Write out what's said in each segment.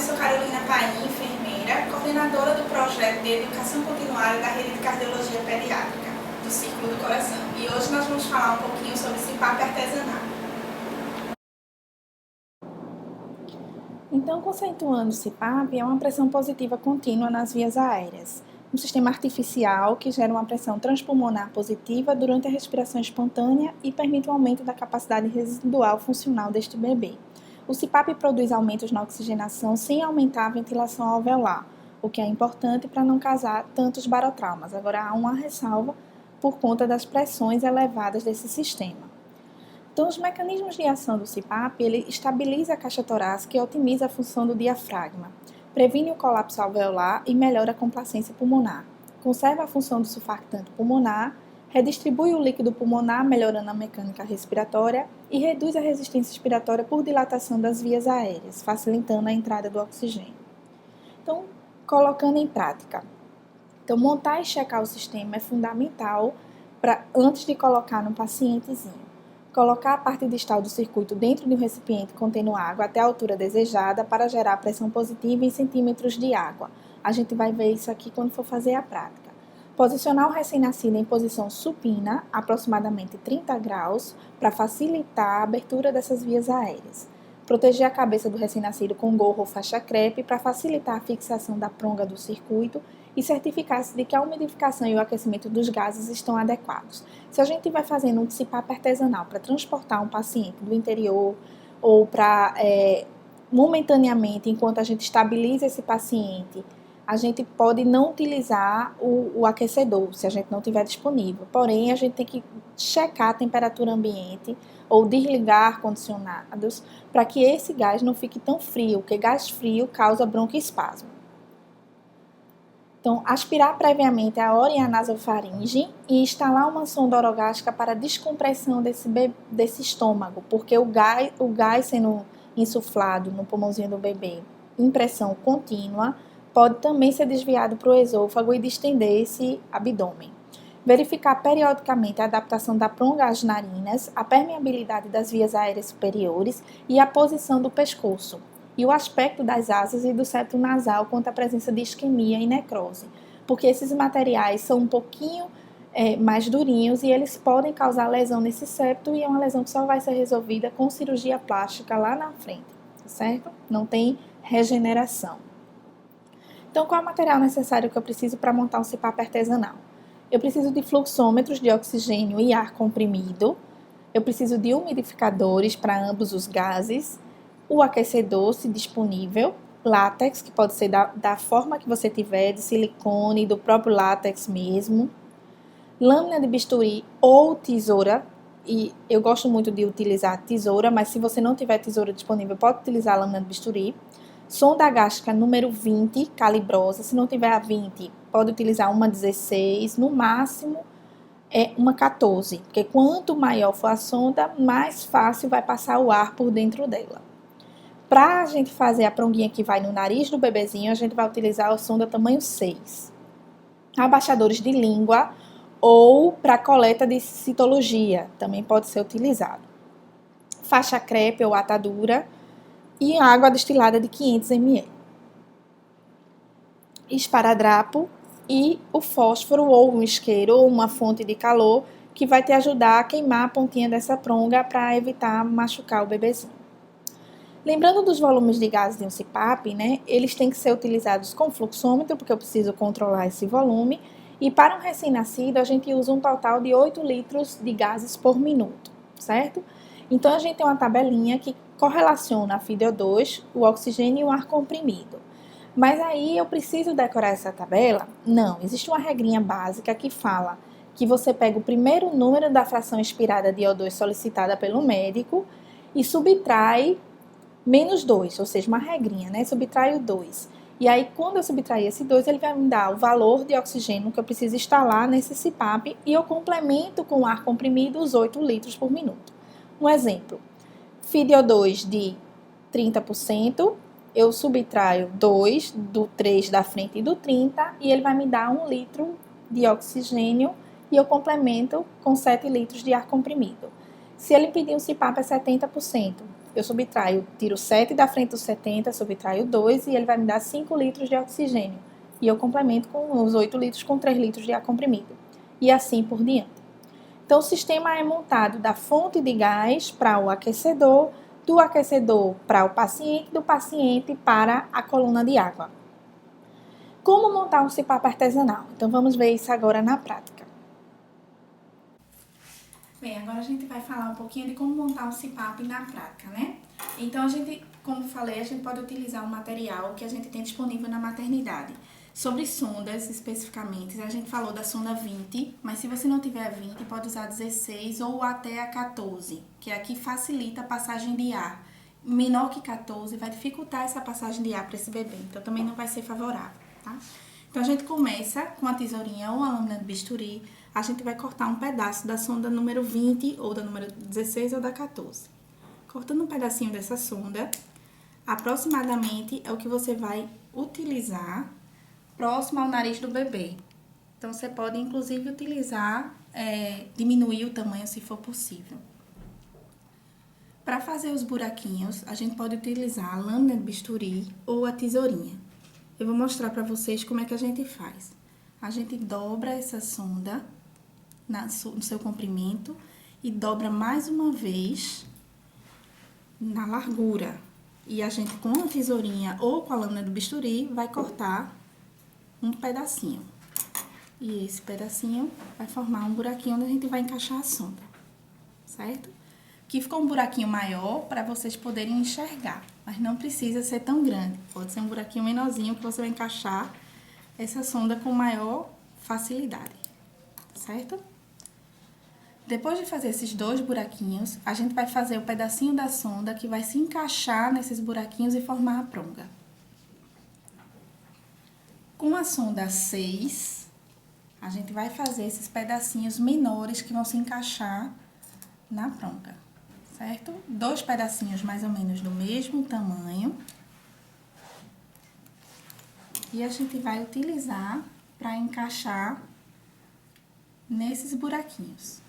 eu sou Carolina Paim, enfermeira, coordenadora do projeto de Educação Continuada da Rede de Cardiologia Pediátrica do Círculo do Coração. E hoje nós vamos falar um pouquinho sobre CPAP artesanal. Então, conceituando o CPAP, é uma pressão positiva contínua nas vias aéreas, um sistema artificial que gera uma pressão transpulmonar positiva durante a respiração espontânea e permite o aumento da capacidade residual funcional deste bebê. O CPAP produz aumentos na oxigenação sem aumentar a ventilação alveolar, o que é importante para não causar tantos barotraumas. Agora, há uma ressalva por conta das pressões elevadas desse sistema. Então, os mecanismos de ação do CPAP, ele estabiliza a caixa torácica e otimiza a função do diafragma, previne o colapso alveolar e melhora a complacência pulmonar, conserva a função do surfactante pulmonar, redistribui o líquido pulmonar, melhorando a mecânica respiratória e reduz a resistência respiratória por dilatação das vias aéreas, facilitando a entrada do oxigênio. Então, colocando em prática. Então, montar e checar o sistema é fundamental antes de colocar no pacientezinho. Colocar a parte distal do circuito dentro de um recipiente contendo água até a altura desejada para gerar pressão positiva em centímetros de água. A gente vai ver isso aqui quando for fazer a prática. Posicionar o recém-nascido em posição supina, aproximadamente 30 graus, para facilitar a abertura dessas vias aéreas. Proteger a cabeça do recém-nascido com gorro ou faixa crepe para facilitar a fixação da pronga do circuito e certificar-se de que a umidificação e o aquecimento dos gases estão adequados. Se a gente vai fazendo um CPAP artesanal para transportar um paciente do interior ou para momentaneamente, enquanto a gente estabiliza esse paciente, a gente pode não utilizar o aquecedor, se a gente não tiver disponível. Porém, a gente tem que checar a temperatura ambiente ou desligar ar-condicionados para que esse gás não fique tão frio, porque gás frio causa broncoespasmo. Então, aspirar previamente a aora e a nasofaringe e instalar uma sonda orogástrica para descompressão desse estômago, porque o gás sendo insuflado no pulmãozinho do bebê em pressão contínua pode também ser desviado para o esôfago e distender esse abdômen. Verificar periodicamente a adaptação da pronga às narinas, a permeabilidade das vias aéreas superiores e a posição do pescoço, e o aspecto das asas e do septo nasal quanto à presença de isquemia e necrose, porque esses materiais são um pouquinho mais durinhos e eles podem causar lesão nesse septo e é uma lesão que só vai ser resolvida com cirurgia plástica lá na frente, certo? Não tem regeneração. Então, qual é o material necessário que eu preciso para montar um CPAP artesanal? Eu preciso de fluxômetros de oxigênio e ar comprimido, eu preciso de umidificadores para ambos os gases, o aquecedor, se disponível, látex, que pode ser da forma que você tiver, de silicone, do próprio látex mesmo, lâmina de bisturi ou tesoura, e eu gosto muito de utilizar tesoura, mas se você não tiver tesoura disponível, pode utilizar a lâmina de bisturi. Sonda gástrica número 20, calibrosa, se não tiver a 20, pode utilizar uma 16, no máximo uma 14, porque quanto maior for a sonda, mais fácil vai passar o ar por dentro dela. Para a gente fazer a pronguinha que vai no nariz do bebezinho, a gente vai utilizar a sonda tamanho 6. Abaixadores de língua ou para coleta de citologia, também pode ser utilizado. Faixa crepe ou atadura e água destilada de 500 ml. Esparadrapo e o fósforo ou um isqueiro ou uma fonte de calor que vai te ajudar a queimar a pontinha dessa pronga para evitar machucar o bebezinho. Lembrando dos volumes de gases de um CPAP, né, eles têm que ser utilizados com fluxômetro, porque eu preciso controlar esse volume, e para um recém-nascido a gente usa um total de 8 litros de gases por minuto, certo? Então a gente tem uma tabelinha que correlaciona a FiO2, o oxigênio e o ar comprimido. Mas aí eu preciso decorar essa tabela? Não, existe uma regrinha básica que fala que você pega o primeiro número da fração expirada de O2 solicitada pelo médico e subtrai menos 2, ou seja, uma regrinha, né? Subtrai o 2. E aí, quando eu subtrair esse 2, ele vai me dar o valor de oxigênio que eu preciso instalar nesse CPAP e eu complemento com o ar comprimido os 8 litros por minuto. Um exemplo, FiO2 de 30%, eu subtraio 2 do 3 da frente e do 30 e ele vai me dar 1 litro de oxigênio e eu complemento com 7 litros de ar comprimido. Se ele pedir um CPAP a 70%, eu tiro 7 da frente dos 70, subtraio 2 e ele vai me dar 5 litros de oxigênio. E eu complemento com os 8 litros com 3 litros de ar comprimido. E assim por diante. Então, o sistema é montado da fonte de gás para o aquecedor, do aquecedor para o paciente, do paciente para a coluna de água. Como montar um CPAP artesanal? Então, vamos ver isso agora na prática. Bem, agora a gente vai falar um pouquinho de como montar um CPAP na prática, né? Então, como falei, a gente pode utilizar um material que a gente tem disponível na maternidade. Sobre sondas, especificamente, a gente falou da sonda 20, mas se você não tiver 20, pode usar 16 ou até a 14, que é a que facilita a passagem de ar. Menor que 14 vai dificultar essa passagem de ar para esse bebê, então também não vai ser favorável, tá? Então, a gente começa com a tesourinha ou a lâmina de bisturi, a gente vai cortar um pedaço da sonda número 20, ou da número 16 ou da 14. Cortando um pedacinho dessa sonda, aproximadamente é o que você vai utilizar próximo ao nariz do bebê. Então, você pode, inclusive, utilizar, diminuir o tamanho se for possível. Para fazer os buraquinhos, a gente pode utilizar a lâmina de bisturi ou a tesourinha. Eu vou mostrar para vocês como é que a gente faz. A gente dobra essa sonda no seu comprimento e dobra mais uma vez na largura. E a gente, com a tesourinha ou com a lâmina do bisturi, vai cortar um pedacinho. E esse pedacinho vai formar um buraquinho onde a gente vai encaixar a sonda, certo? Aqui ficou um buraquinho maior para vocês poderem enxergar, mas não precisa ser tão grande. Pode ser um buraquinho menorzinho que você vai encaixar essa sonda com maior facilidade, certo? Depois de fazer esses 2 buraquinhos, a gente vai fazer o pedacinho da sonda que vai se encaixar nesses buraquinhos e formar a pronga. Com a sonda 6, a gente vai fazer esses pedacinhos menores que vão se encaixar na pronga, certo? 2 pedacinhos mais ou menos do mesmo tamanho. E a gente vai utilizar para encaixar nesses buraquinhos.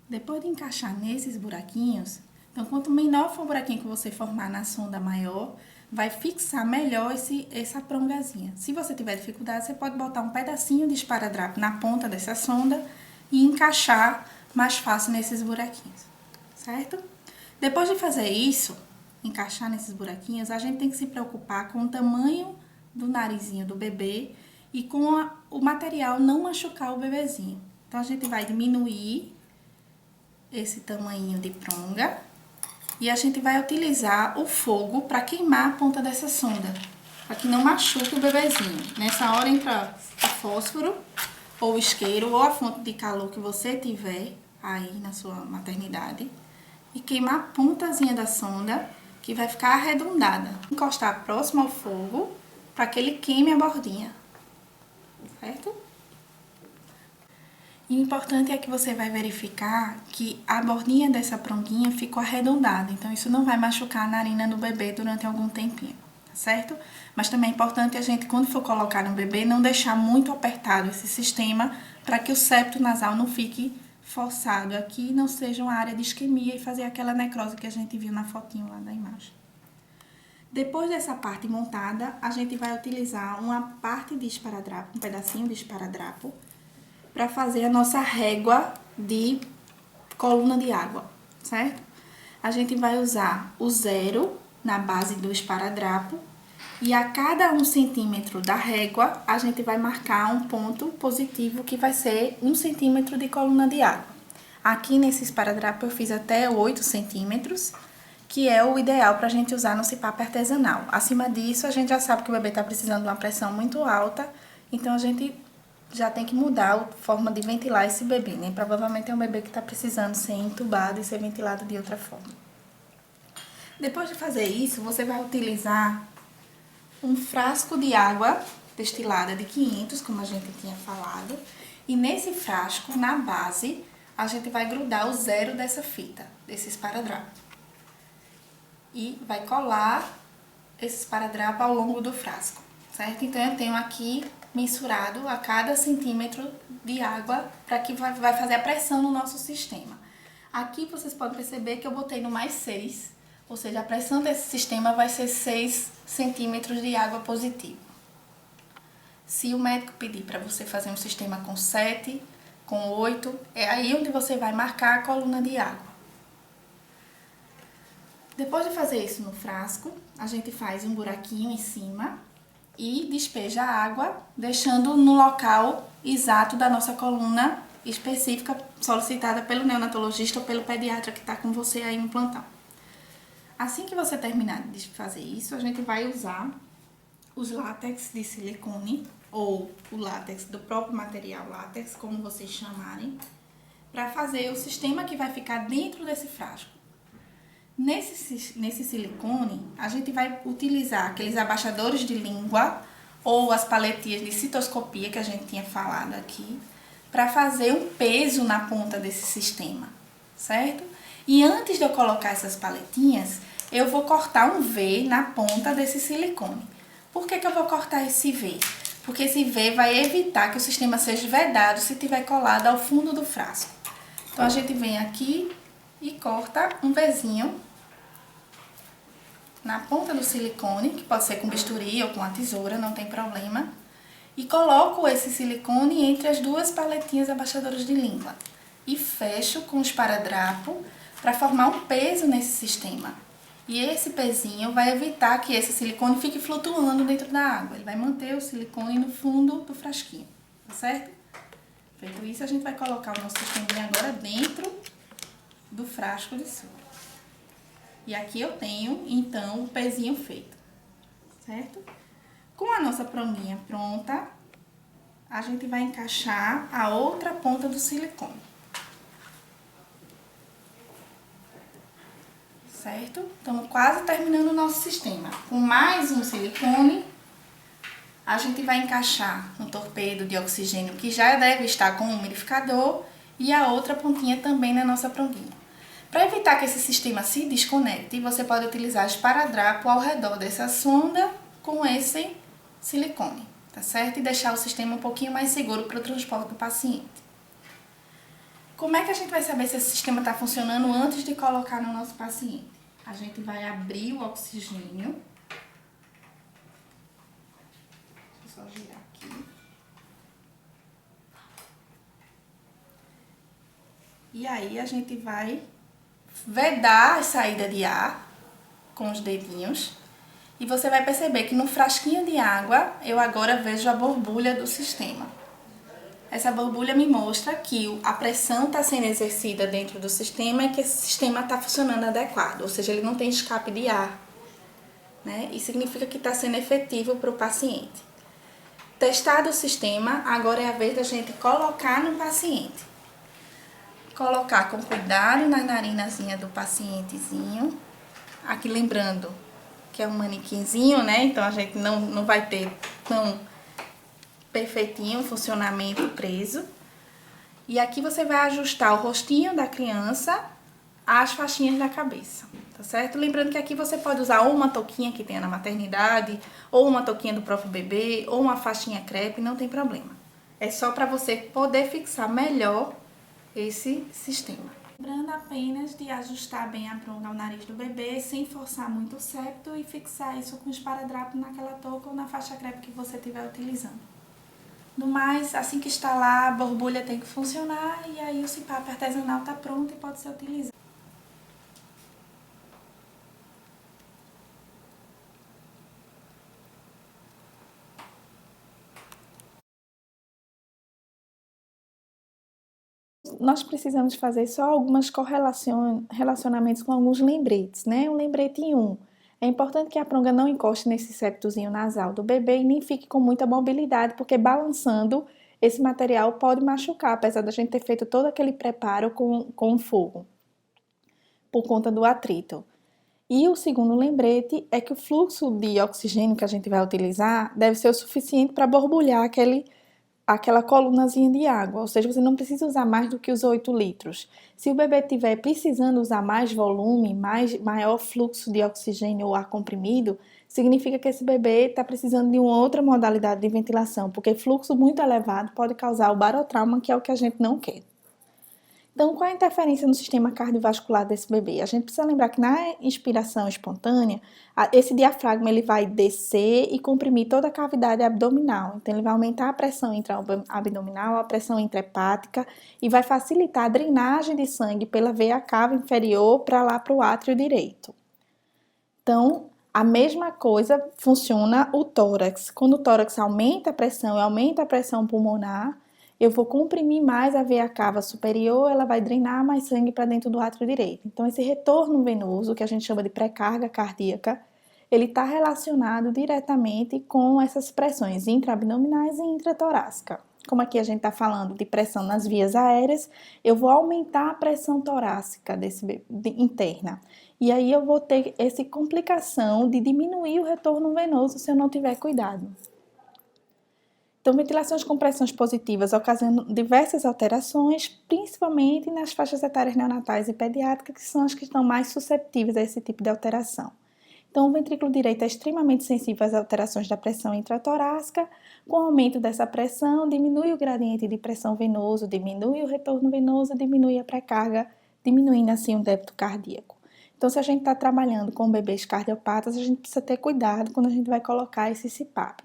Depois de encaixar nesses buraquinhos, então quanto menor for o buraquinho que você formar na sonda maior, vai fixar melhor essa prongazinha. Se você tiver dificuldade, você pode botar um pedacinho de esparadrapo na ponta dessa sonda e encaixar mais fácil nesses buraquinhos, certo? Depois de fazer isso, encaixar nesses buraquinhos, a gente tem que se preocupar com o tamanho do narizinho do bebê e com o material não machucar o bebezinho. Então, a gente vai diminuir esse tamanho de pronga e a gente vai utilizar o fogo para queimar a ponta dessa sonda, para que não machuque o bebezinho. Nessa hora entra o fósforo ou o isqueiro ou a fonte de calor que você tiver aí na sua maternidade e queimar a pontazinha da sonda, que vai ficar arredondada. Encostar próximo ao fogo para que ele queime a bordinha, certo? E o importante é que você vai verificar que a bordinha dessa pronguinha ficou arredondada, então isso não vai machucar a narina do bebê durante algum tempinho, certo? Mas também é importante a gente, quando for colocar no bebê, não deixar muito apertado esse sistema para que o septo nasal não fique forçado aqui, não seja uma área de isquemia e fazer aquela necrose que a gente viu na fotinho lá da imagem. Depois dessa parte montada, a gente vai utilizar uma parte de esparadrapo, um pedacinho de esparadrapo, para fazer a nossa régua de coluna de água, certo? A gente vai usar o 0 na base do esparadrapo e a cada 1 centímetro da régua, a gente vai marcar um ponto positivo que vai ser 1 centímetro de coluna de água. Aqui nesse esparadrapo eu fiz até 8 centímetros, que é o ideal para a gente usar no CPAP artesanal. Acima disso, a gente já sabe que o bebê está precisando de uma pressão muito alta, então a gente já tem que mudar a forma de ventilar esse bebê, né? Provavelmente é um bebê que está precisando ser entubado e ser ventilado de outra forma. Depois de fazer isso, você vai utilizar um frasco de água destilada de 500, como a gente tinha falado. E nesse frasco, na base, a gente vai grudar o 0 dessa fita, desse esparadrapo. E vai colar esse esparadrapo ao longo do frasco, certo? Então, eu tenho aqui mensurado a cada centímetro de água para que vai fazer a pressão no nosso sistema. Aqui vocês podem perceber que eu botei no mais 6, ou seja, a pressão desse sistema vai ser 6 centímetros de água positiva. Se o médico pedir para você fazer um sistema com 7, com 8, é aí onde você vai marcar a coluna de água. Depois de fazer isso no frasco, a gente faz um buraquinho em cima e despeja a água, deixando no local exato da nossa coluna específica solicitada pelo neonatologista ou pelo pediatra que está com você aí no plantão. Assim que você terminar de fazer isso, a gente vai usar os látex de silicone ou o látex do próprio material látex, como vocês chamarem, para fazer o sistema que vai ficar dentro desse frasco. Nesse silicone, a gente vai utilizar aqueles abaixadores de língua ou as paletinhas de citoscopia que a gente tinha falado aqui, para fazer um peso na ponta desse sistema, certo? E antes de eu colocar essas paletinhas, eu vou cortar um V na ponta desse silicone. Por que eu vou cortar esse V? Porque esse V vai evitar que o sistema seja vedado se estiver colado ao fundo do frasco. Então, a gente vem aqui e corta um Vzinho na ponta do silicone, que pode ser com bisturi ou com a tesoura, não tem problema. E coloco esse silicone entre as duas paletinhas abaixadoras de língua. E fecho com o esparadrapo para formar um peso nesse sistema. E esse pezinho vai evitar que esse silicone fique flutuando dentro da água. Ele vai manter o silicone no fundo do frasquinho, tá certo? Feito isso, a gente vai colocar o nosso sistema agora dentro do frasco de soro. E aqui eu tenho, então, o pezinho feito, certo? Com a nossa pronguinha pronta, a gente vai encaixar a outra ponta do silicone. Certo? Estamos quase terminando o nosso sistema. Com mais um silicone, a gente vai encaixar um torpedo de oxigênio que já deve estar com o umidificador e a outra pontinha também na nossa pronguinha. Para evitar que esse sistema se desconecte, você pode utilizar esparadrapo ao redor dessa sonda com esse silicone, tá certo? E deixar o sistema um pouquinho mais seguro para o transporte do paciente. Como é que a gente vai saber se esse sistema está funcionando antes de colocar no nosso paciente? A gente vai abrir o oxigênio. Deixa eu só girar aqui. E aí a gente vai vedar a saída de ar com os dedinhos. E você vai perceber que no frasquinho de água, eu agora vejo a borbulha do sistema. Essa borbulha me mostra que a pressão está sendo exercida dentro do sistema e que esse sistema está funcionando adequado, ou seja, ele não tem escape de ar, né? Isso significa que está sendo efetivo para o paciente. Testado o sistema, agora é a vez da gente colocar no paciente. Colocar com cuidado na narinazinha do pacientezinho. Aqui lembrando que é um manequinzinho, né? Então a gente não vai ter tão perfeitinho o funcionamento preso. E aqui você vai ajustar o rostinho da criança às faixinhas da cabeça, tá certo? Lembrando que aqui você pode usar ou uma touquinha que tenha na maternidade, ou uma touquinha do próprio bebê, ou uma faixinha crepe, não tem problema. É só para você poder fixar melhor esse sistema. Lembrando apenas de ajustar bem a pronga ao nariz do bebê, sem forçar muito o septo e fixar isso com esparadrapo naquela touca ou na faixa crepe que você estiver utilizando. No mais, assim que instalar, a borbulha tem que funcionar e aí o CPAP artesanal está pronto e pode ser utilizado. Nós precisamos fazer só algumas relacionamentos com alguns lembretes, né? Um lembrete 1. É importante que a pronga não encoste nesse septozinho nasal do bebê e nem fique com muita mobilidade, porque balançando esse material pode machucar, apesar da gente ter feito todo aquele preparo com fogo, por conta do atrito. E o segundo lembrete é que o fluxo de oxigênio que a gente vai utilizar deve ser o suficiente para borbulhar aquele aquela colunazinha de água, ou seja, você não precisa usar mais do que os 8 litros. Se o bebê estiver precisando usar mais volume, maior fluxo de oxigênio ou ar comprimido, significa que esse bebê está precisando de uma outra modalidade de ventilação, porque fluxo muito elevado pode causar o barotrauma, que é o que a gente não quer. Então, qual é a interferência no sistema cardiovascular desse bebê? A gente precisa lembrar que na inspiração espontânea, esse diafragma ele vai descer e comprimir toda a cavidade abdominal. Então, ele vai aumentar a pressão intra-abdominal, a pressão intrahepática e vai facilitar a drenagem de sangue pela veia cava inferior para lá para o átrio direito. Então, a mesma coisa funciona o tórax. Quando o tórax aumenta a pressão e aumenta a pressão pulmonar, eu vou comprimir mais a veia cava superior, ela vai drenar mais sangue para dentro do átrio direito. Então, esse retorno venoso, que a gente chama de pré-carga cardíaca, ele está relacionado diretamente com essas pressões intraabdominais e intratorácica. Como aqui a gente está falando de pressão nas vias aéreas, eu vou aumentar a pressão torácica interna. E aí eu vou ter essa complicação de diminuir o retorno venoso se eu não tiver cuidado. Então, ventilações com pressões positivas ocasionam diversas alterações, principalmente nas faixas etárias neonatais e pediátricas, que são as que estão mais susceptíveis a esse tipo de alteração. Então, o ventrículo direito é extremamente sensível às alterações da pressão intratorácica. Com o aumento dessa pressão, diminui o gradiente de pressão venoso, diminui o retorno venoso, diminui a pré-carga, diminuindo assim o débito cardíaco. Então, se a gente está trabalhando com bebês cardiopatas, a gente precisa ter cuidado quando a gente vai colocar esse CPAP.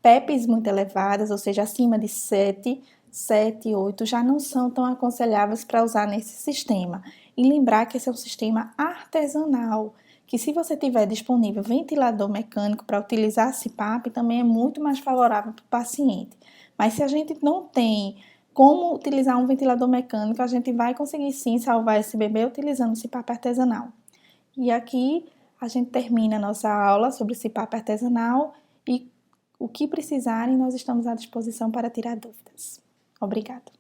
PEPs muito elevadas, ou seja, acima de 7, 8, já não são tão aconselháveis para usar nesse sistema. E lembrar que esse é um sistema artesanal, que se você tiver disponível ventilador mecânico para utilizar CPAP, também é muito mais favorável para o paciente. Mas se a gente não tem como utilizar um ventilador mecânico, a gente vai conseguir sim salvar esse bebê utilizando o CPAP artesanal. E aqui a gente termina a nossa aula sobre o CPAP artesanal e o que precisarem, nós estamos à disposição para tirar dúvidas. Obrigada.